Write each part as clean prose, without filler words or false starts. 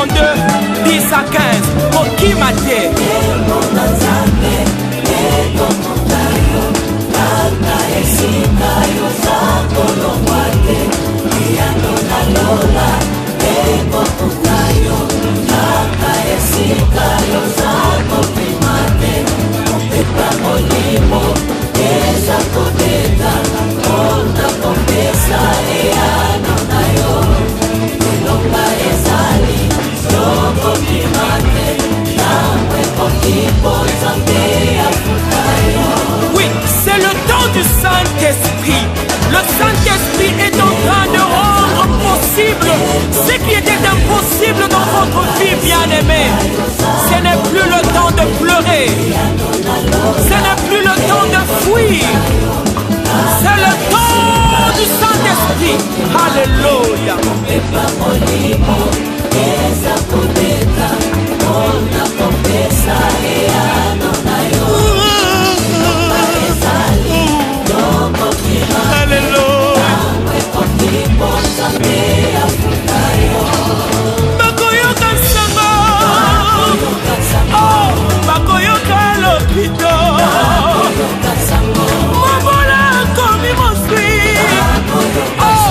32, 10 à 15. Okimate. Oui, c'est le temps du Saint-Esprit. Le Saint-Esprit est en train de rendre possible ce qui était impossible dans votre vie, bien-aimée. Ce n'est plus le temps de pleurer. Ce n'est plus le temps de fuir. C'est le temps du Saint-Esprit. Alléluia. Bakoyoka sango, oh, bakoyoka lopito, mobola komi mosui, oh,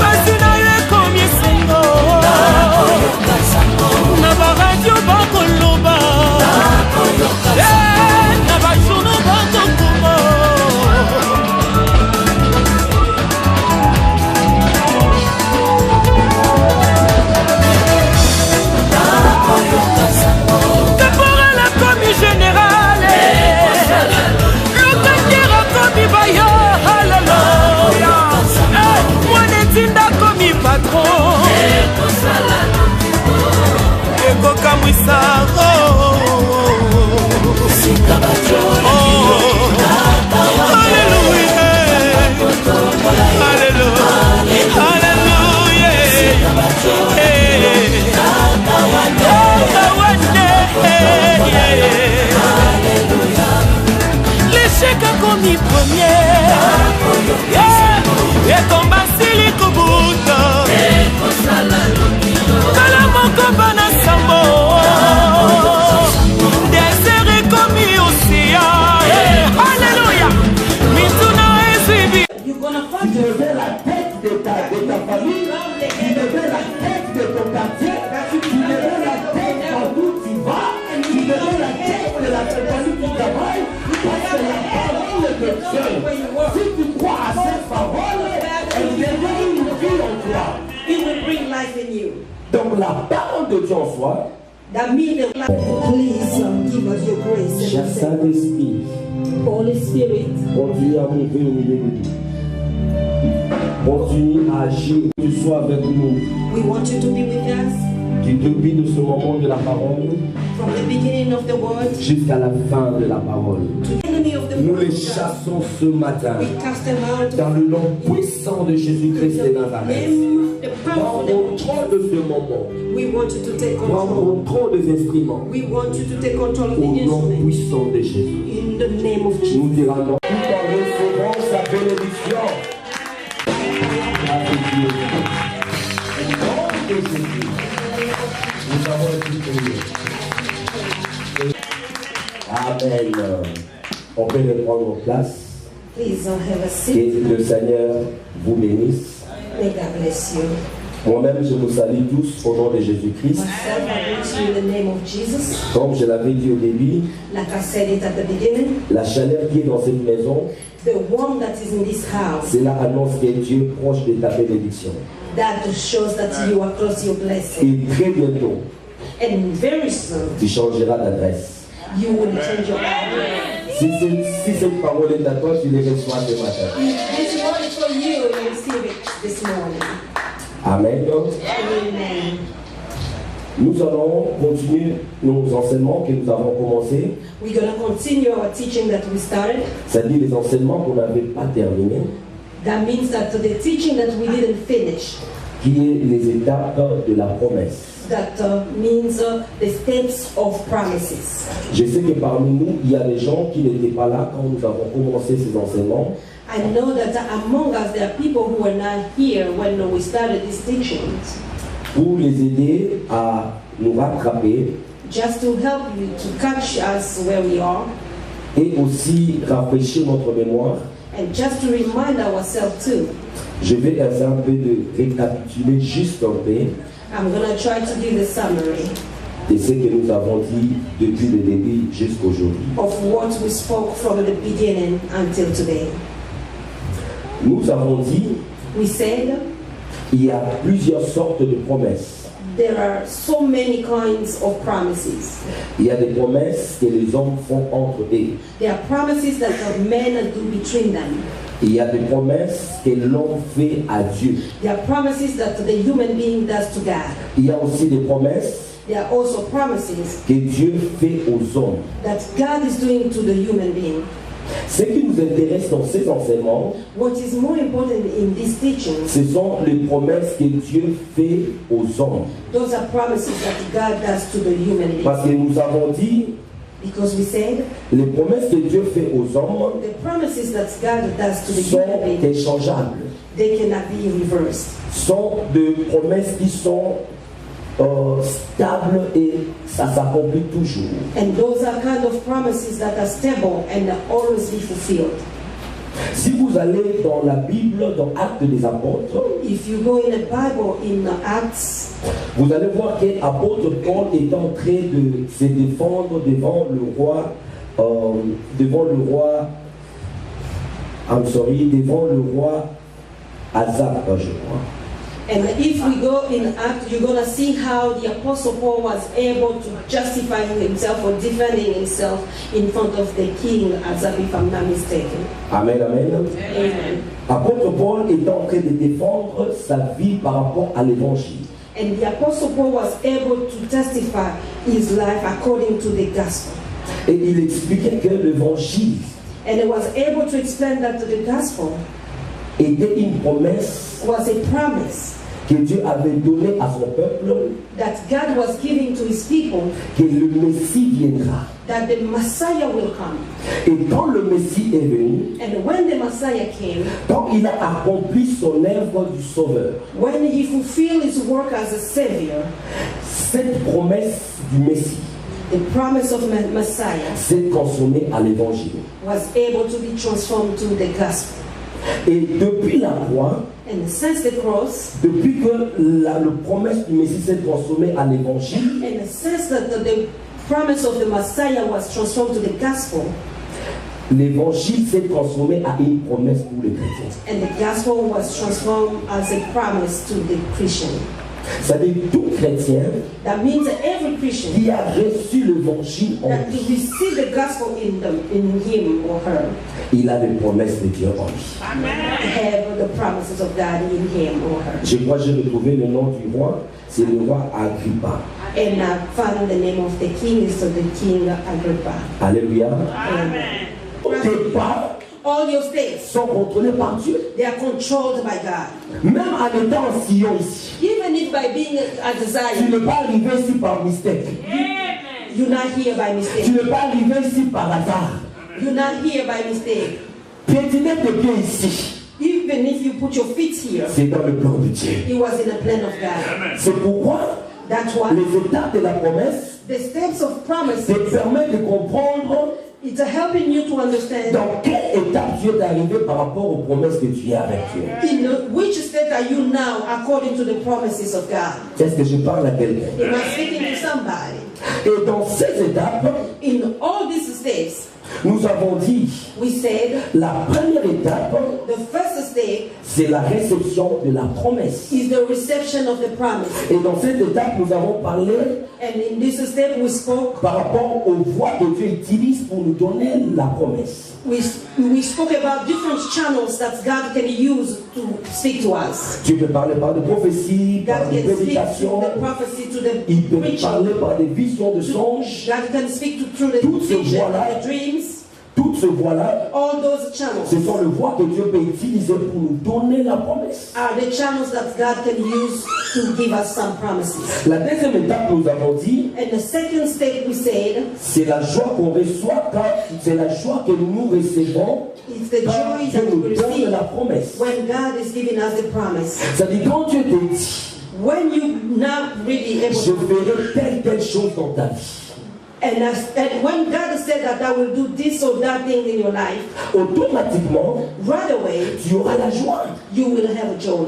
basinaye komi sengo, na baradio bakoloba, na bajourno bakokuma. Général, Locataire comme Bayo, alléluia. Moi Netinda comme patron, Ego Kamwisa, alléluia, alléluia, l'échec a commis premier, et combat Sili Kubuta, Kalamoko Banasambo, désert est commis océan, alléluia, Mituna est suivi. Tu devais la tête de ta famille, tu devais la tête de ton quartier, tu devais la tête d'où tu vas, tu devais la tête de la compagnie qui travaille, parce que la parole de Dieu, si tu crois à cette parole, elle devient une vie en toi. It will bring life in you. Donc la parole de Dieu en soi, That means that please give us your grace. cher Saint-Esprit, Holy Spirit, continue à mourir au milieu de nous. Continue à agir, que tu sois avec nous. we want you to be with us Depuis de ce moment de la parole from the beginning of the word jusqu'à la fin de la parole. to the enemy of the Nous world. les chassons ce matin We cast them out dans le nom puissant de Jésus-Christ de Nazareth. in the Prends power of the contrôle de ce moment. We want you to take Prends control. contrôle des instruments. We want you to take control of the Au nom instrument. puissant de Jésus. In the name of Jesus. Nous dirons non. Tout en recevant sa bénédiction. Grâce à Dieu. Au nom de Jésus. Nous avons été priés. Amen. On peut les prendre en place. Please don't have a Que seat. le Seigneur vous bénisse. May God bless you. Moi-même, je vous salue tous au nom de Jésus-Christ. Myself, I greet you in the name of Jesus. Comme je l'avais dit au début, Like I said it at the beginning, la chaleur qui est dans cette maison, the warmth that is in this house, cela annonce que Dieu est proche de ta bénédiction. that shows that you are close to your blessing. Et très bientôt, And very soon, tu changeras d'adresse. you will change your address. Si cette parole est à toi, tu les reçois ce matin. This word is for you, and you receive it this morning. Amen. Amen. Nous allons continuer nos enseignements que nous avons commencés, We're going to continue our teaching that we started. c'est-à-dire les enseignements qu'on n'avait pas terminés, That means that the teaching that we didn't finish, qui est les étapes de la promesse. that means the steps of promises. Je sais que parmi nous, il y a des gens qui n'étaient pas là quand nous avons commencé ces enseignements. I know that among us there are people who were not here when we started these teachings. pour les aider à nous rattraper just to help you to catch us where we are, et aussi rafraîchir notre mémoire. and just to remind ourselves too. Je vais essayer un peu de récapituler juste un peu I'm going to try to give the summary de ce que nous avons dit depuis le début jusqu'aujourd'hui. of what we spoke from the beginning until today. Nous avons dit We said qu'il y a plusieurs sortes de promesses. there are so many kinds of promises. Il y a des promesses que les hommes font entre eux. There are promises that the men do between them. Il y a des promesses que l'homme fait à Dieu. There are promises that the human being does to God. Il y a aussi des promesses There are also promises que Dieu fait aux hommes. that God is doing to the human being. Ce qui nous intéresse dans ces enseignements, What is more important in these teachings, ce sont les promesses que Dieu fait aux hommes. those are promises that God does to the human being. Parce que nous avons dit, Because we said les promesses que Dieu fait aux hommes the promises that God does to the sont human being, échangeables. they cannot be reversed. Sont des promesses qui sont stables et ça s'accomplit toujours. And those are kind of promises that are stable and always be fulfilled. Si vous allez dans la Bible, dans Actes des Apôtres, If you go in the Bible, in Acts, vous allez voir que l'apôtre Paul est en train de se défendre devant le roi, devant le roi Azab, je crois. and if we go in Acts, you're going to see how the Apostle Paul was able to justify himself or defending himself in front of the king, Azab, if I'm not mistaken. Amen, amen. Amen. Apôtre Paul est en train de défendre sa vie par rapport à l'évangile. And the Apostle Paul was able to testify his life according to the gospel. Et il expliquait que l'évangile And he was able to explain that the gospel était une promesse was a promise que Dieu avait donnée à son peuple, that God was giving to his people, que le Messie viendra. that the Messiah will come. Et quand le Messie est venu, And when the Messiah came, quand il a accompli son œuvre du Sauveur, when he fulfilled his work as a savior, cette promesse du Messie the promise of Messiah s'est transformée à l'évangile. was able to be transformed to the gospel. Et depuis la croix, And since the cross, depuis que la promesse du Messie s'est transformée à l'évangile, and since that the promise of the Messiah was transformed to the gospel, l'évangile s'est transformé à une promesse pour les chrétiens. and the gospel was transformed as a promise to the Christian. C'est-à-dire tout chrétien That means that every Christian qui a reçu l'évangile en that to lui, receive the gospel in him or her il a les promesses de Dieu en lui. have the promises of God in him or her. Je crois que j'ai retrouvé le nom du roi, c'est le roi Agrippa. And I found the name of the king is the King Agrippa. Alléluia. Amen. Tes pas All your states, sont contrôlés par Dieu. they are controlled by God. Même en étant en Sion ici, Even if by being at tu Zion, n'es pas arrivé ici par mystère. you're not here by Tu mistake. n'es pas arrivé ici par hasard. You're not here by mistake. Piétiner tes pieds ici, Even if you put your feet here, c'est dans le plan de Dieu. it was in the plan of God. C'est pourquoi That's why les étapes de la promesse the steps of promises, te permettent de comprendre it's helping you to understand dans quelle étape Dieu est arrivé par rapport aux promesses que tu as avec Dieu. in which state are you now according to the promises of God. Est-ce que je parle à quelqu'un? Am I speaking to somebody? Et dans ces étapes, In all these steps, nous avons dit we said la première étape, the first step c'est la réception de la promesse. is the reception of the promise. Et dans cette étape, nous avons parlé And in this step, we spoke par rapport aux voies que Dieu utilise pour nous donner la promesse. we spoke about different channels that God can use to speak to us. Dieu peut parler par des prophéties, par God des can speak prédications. through the prophecy, to the Il peut preaching. parler par des visions de songes. God can speak through the Toutes ces vision, voies-là. the dreams, Toutes ces voies-là, all those channels ce sont les voies que Dieu peut utiliser pour nous donner la promesse. are the channels that God can use to give us some promises. La deuxième étape, nous avons dit, And the second step we said, c'est la joie qu'on reçoit quand, c'est la joie que nous recevons it's the quand joy Dieu that nous we donne receive la promesse. when God is giving us the promise. C'est-à-dire quand Dieu te dit, when you not really able je to, ferai telle chose dans ta vie. and when God said that I will do this or that thing in your life, Automatiquement, right away tu auras la joie. you will have joy.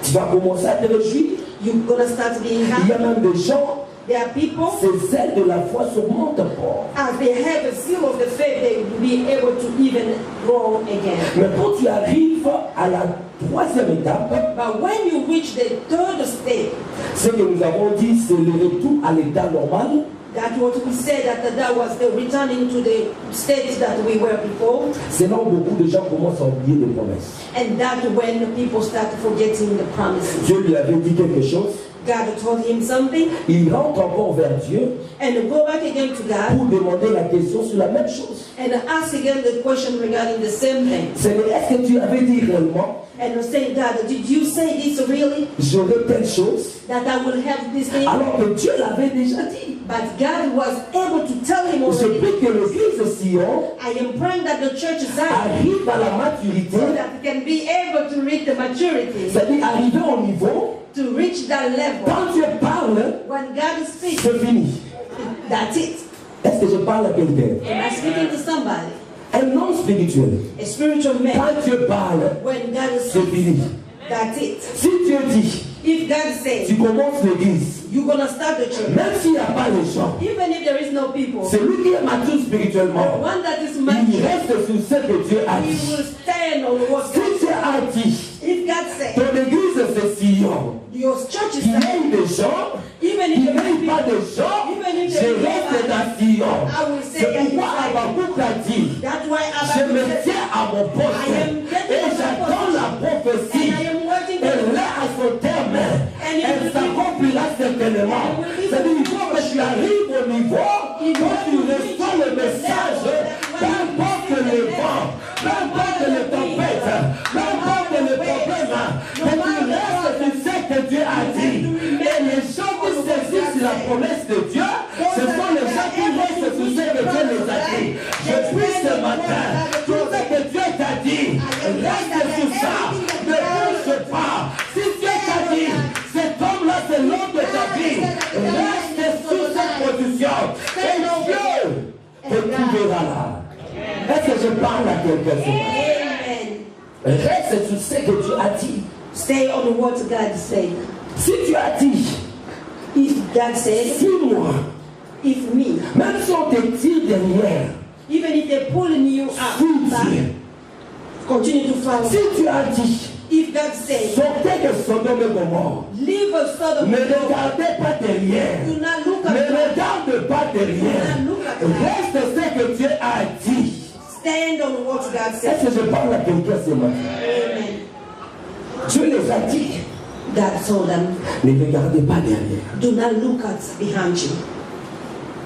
Tu vas commencer à te réjouir. You're gonna start being Il y happy. a même des gens, There are people, c'est celle de la foi surmonte encore. as they have a seal of the faith, they will be able to even grow again. Mais quand tu arrives à la troisième étape, But when you reach the third step, ce que nous avons dit, c'est le retour à l'état normal. that what we said that was the returning to the state that we were before, C'est là où beaucoup de gens commencent à oublier des promesses. and that when people start forgetting the promises. Dieu lui avait dit quelque chose, God told him something, il rentre encore vers Dieu and go back again to God pour demander la question sur la même chose. and ask again the question regarding the same thing. C'est est-ce que tu avais dit réellement, And say, God, did you say this really? j'aurai telle chose, That I will have this thing? alors que Dieu l'avait déjà dit. But God was able to tell him Je already. prie que l'église Sion I am praying that the church Zion, arrive à la maturité, so that it can be able to reach the maturity, c'est-à-dire arriver au niveau, to reach that level. quand Dieu parle, When God speaks, c'est fini. that's it. Est-ce que je parle à quelqu'un? Am I speaking to somebody? Un homme spirituel, A spiritual man. quand Dieu parle, When God c'est speaks, fini. that's it. Si Dieu dit, If God says, tu commences l'église, you're going to start the church, même s'il n'y a pas les gens, even if there is no people, c'est lui qui est mature the spirituellement. one that is Il mature, reste sur ce que Dieu a he dit. will stand on what Si God Dieu a dit, If God says, ton église c'est Sion, your church is il y a Zion, des gens, even il if n'y there a is pas people, de gens, even if je there is reste nobody, dans Sion. I will say, C'est pourquoi Habakkuk a dit, that's why je me Abba said, tiens à mon poste et j'attends la prophétie. and I am waiting Et for là, à son terme, elle s'accomplira certainement. C'est-à-dire, il faut que tu arrives au niveau, quand tu reçois le message, peu importe le vent, peu importe les tempêtes, peu importe le problème, mais tu restes sur ce que Dieu a dit. Et les gens qui saisissent la promesse de Dieu, ce sont les gens qui restent sur ce que Dieu les a dit. Je prie ce matin, tout ce que Dieu t'a dit, reste sur ça, ne bouge pas. Si Dieu t'a dit, cet homme-là c'est l'homme de ta vie, reste sur cette position. Et Dieu te trouvera là. Est-ce que je parle à quelqu'un ce matin? Amen. Reste sur ce que Dieu a dit. Stay on what God said. Si tu as dit, If God says, suis-moi, if me, même si on te tire derrière, even if they're pulling you up, suis back, Dieu. continue to follow. Si tu as dit, If God says, sortez de Sodome et Gomorrhe, leave a sort of ne regardez pas derrière, do not look ne at God. regarde pas derrière, reste ce que Dieu a dit. Stand on what God says. Est-ce que je parle à quelqu'un ce matin? Amen. Dieu les a dit, God told them, ne regardez pas derrière. do not look at behind you.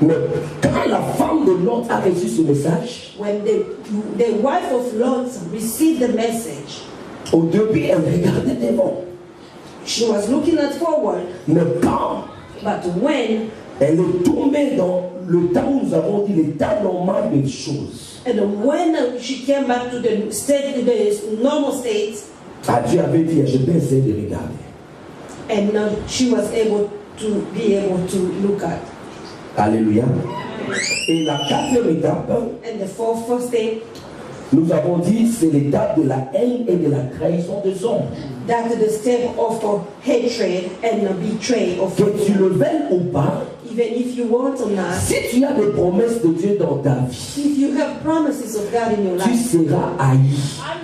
Mais quand la femme de Lot a reçu ce message, When the wife of Lot received the message, au début elle regardait devant. she was looking at forward, Mais quand but when elle est tombée dans le temps où nous avons dit l'état normal des choses, and when she came back to the state, the normal state, Dieu avait dit, je vais essayer de regarder. and she was able to look at. Alléluia. Et la quatrième étape, And the fourth step, nous avons dit, c'est l'étape de la haine et de la trahison des hommes. that's the step of hatred and betrayal of Que tu people. le veuilles ou pas, Even if you want or not, si tu as des promesses de Dieu dans ta vie, if you have promises of God in your tu life, seras haï.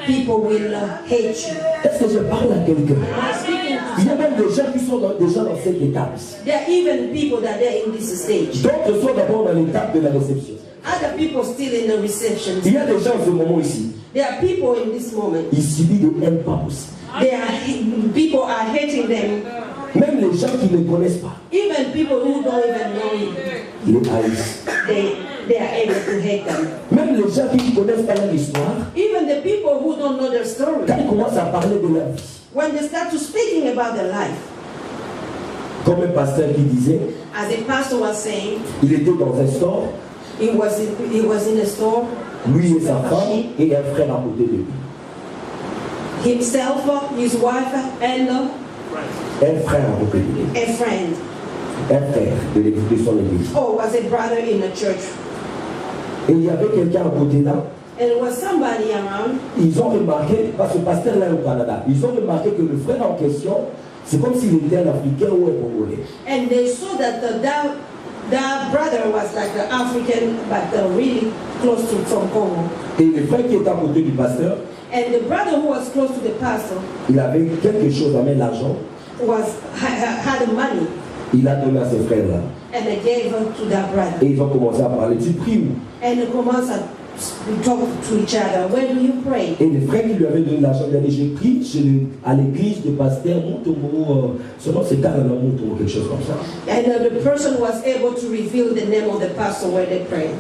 people will hate you. Est-ce que je parle à quelqu'un? I'm speaking to Il y a même des gens qui sont déjà dans cette étape. There are even people that are in this stage. D'autres sont d'abord dans l'étape de la réception. Other people still in the reception. Il y a des gens en ce moment ici, There are people in this moment. ils subissent des haines pas possibles. People are hating them. Même les gens qui ne les connaissent pas, Even people who don't even know him, les haïssent. they are able to hate them. Même les gens qui ne connaissent pas leur histoire, Even the people who don't know their story, quand ils commencent à parler de leur vie, when they start to speaking about their life, comme un pasteur qui disait, as a pastor was saying, il était dans un store, he was in a store, lui et sa femme et un frère à côté de lui. himself, his wife, and Un frère à côté de lui. A friend. Un frère de l'église, de son église. Oh, was a brother in the church. Et il y avait quelqu'un à côté là. And there was somebody around. Ils ont remarqué, parce que le pasteur là au Canada, ils ont remarqué que le frère en question, c'est comme s'il était un Africain ou un Congolais. And they saw that that brother was like an African, but really close to from Congo. Et le frère qui était à côté du pasteur, And the brother who was close to the pastor il avait quelque chose à mettre l'argent. had money, Il a donné à ses frères là. and they gave it to that brother. Et ils ont commencé à parler. Tu pries où? And they commenced to talk to each other. Where do you pray? Et le frère qui lui avait donné l'argent, il a dit, j'ai pris à l'église de pasteur Moutongo, son nom c'est Karana Moutongo, quelque chose comme ça. And the person was able to reveal the name of the pastor where they prayed.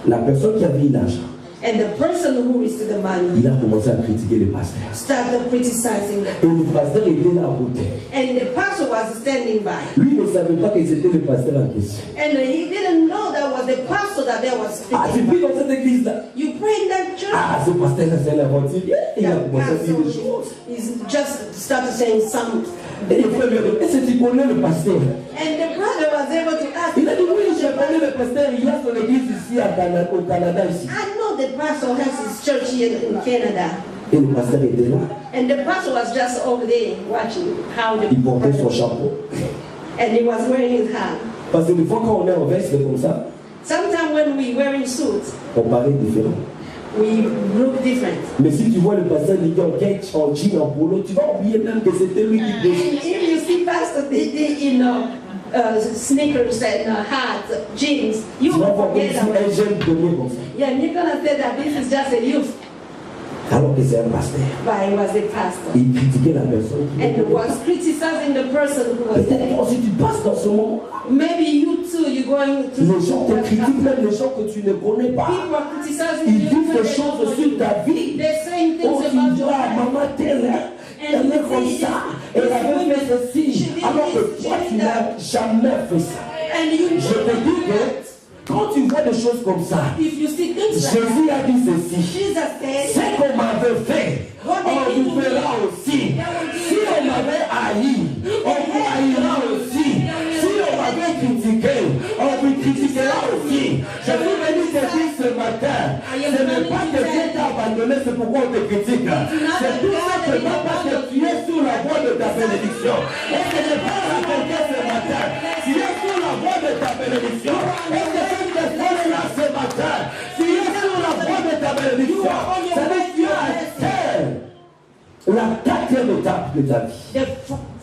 La personne qui a pris l'argent, And the person who received the money il a commencé à critiquer le pasteur. started criticizing them. Et le pasteur était là à côté. And the pastor was standing by. Lui ne savait pas que c'était le pasteur en question. And he didn't know that was the pastor that they was Ah, tu speaking. pries dans cette église-là? You pray in that church? Ah, ce pasteur-là, c'est un aventurier. Il a That commencé à dire des pastor choses. is just started saying some. Et le frère lui a dit, est-ce que tu connais le pasteur? And the brother was able to ask. Il a dit, oui, je connais le pasteur. Il a son église ici au Canada, ici. I know the pastor has his church here in Canada. Et le pasteur était là. And the pastor was just over there watching how the Il portait son chapeau. and he was wearing his hat. Parce que des fois, quand on est en veste comme ça, Sometimes when we wearing suits, on paraît différent. we look different. Mais si tu vois le pasteur Nicky en catch, en jean, en polo, tu vas oublier même que c'était lui qui And décide. if you see pastor sneakers and hat, jeans, you Tu vas voir comme forget si about it. un jeune donné comme ça. Yeah, and you're gonna say that this is just a youth, Alors que c'est un pasteur. but he was a pastor. Il critiquait la personne. And he was criticizing the person who was Peut-être there. toi aussi tu passes dans ce moment. Maybe you too, you're going to. Les gens te critiquent, même les gens que tu ne connais pas. People are criticizing Ils you. disent des they choses don't know sur you. ta vie. They're saying Oh, things tu about dis, your ah, life. maman telle, hein, elle est comme ça. Elle avait fait ceci. Alors que toi, tu n'as jamais fait ça. And you Je te know dis que quand tu vois des choses comme ça, if you see things like Jésus a dit ceci. Jesus said, Ce qu'on m'avait fait, on vous fera aussi. Si on m'avait haï, on vous haïra aussi. Si on m'avait critiqué, on vous critiquera aussi. Je suis venu te dire ce matin, ce n'est pas que Dieu t'a abandonné, c'est pourquoi on te critique. C'est tout simplement parce que tu es sur la voie de ta bénédiction. Est-ce que je peux raconter ce matin? Tu es sur la voie de ta bénédiction. Est-ce que cette personne là ce matin, tu es sur la voie de ta bénédiction? Ça veut dire que tu atteins la quatrième étape de ta vie.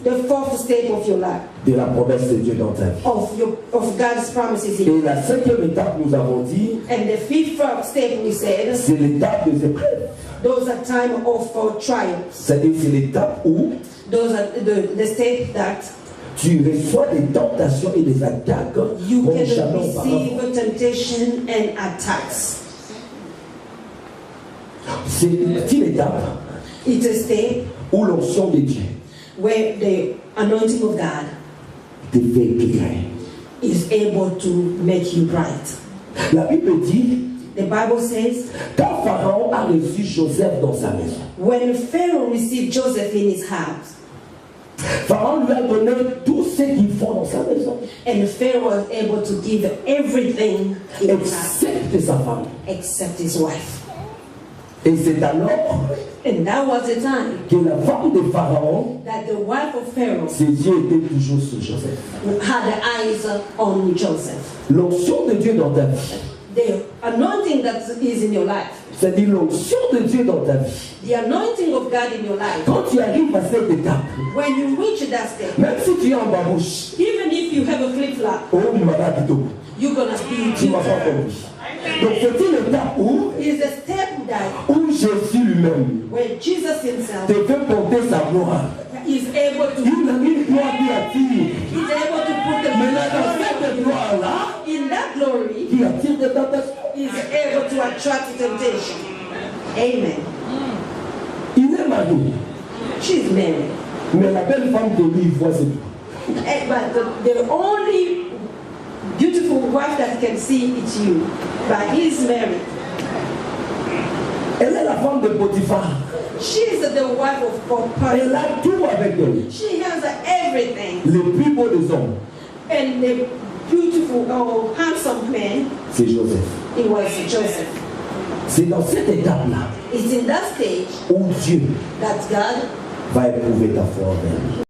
the fourth step of your life, De la promesse de Dieu dans ta vie. of God's promises in Et you. la cinquième étape, nous avons dit, And the fifth step we said, c'est l'étape des épreuves. those are time of trials. C'est-à-dire, c'est l'étape où Those are the step that tu reçois des tentations et des attaques you comme can jamais auparavant. receive temptation and attacks. C'est une étape It's a step où l'onction de Dieu where the anointing of God te fait éclairer. is able to make you bright. La Bible dit, The Bible says, quand Pharaon a reçu Joseph dans sa maison, when Pharaoh received Joseph in his house, Pharaon lui a donné tout ce qu'il faut dans sa maison, and Pharaoh was able to give everything in his house excepté sa femme. except his wife. Et c'est alors And that was the time que la femme de Pharaon, that the wife of Pharaoh ses yeux étaient toujours sur Joseph. had the eyes on Joseph. L'onction de Dieu dans ta vie, The anointing that is in your life, c'est-à-dire l'onction de Dieu dans ta vie. the anointing of God in your life, Quand tu arrives à cette étape, when you reach that step, même si tu es en babouche, even if you have a flip-flop, oh, il m'a pas dit tout. you're going to be Tu m'as pas compris. Donc c'est une étape is a step that où Jésus lui-même where Jesus himself te fait porter sa gloire. is able to Une gloire qui attire. is able to put the Mais dans cette gloire-là, in that glory qui attire des tentations. is able to attract temptation. Amen. Il est marié, She's married. mais la belle femme que lui voit, c'est tout. But the only beautiful wife that can see it's you. But he's married. Elle est la femme de Potiphar. She is the wife of Potiphar. Elle a tout avec elle. She has everything. Le plus beau des hommes, And the beautiful or handsome man, c'est Joseph. it was Joseph. C'est dans cette étape-là It's in that stage où Dieu that God va éprouver ta foi en elle.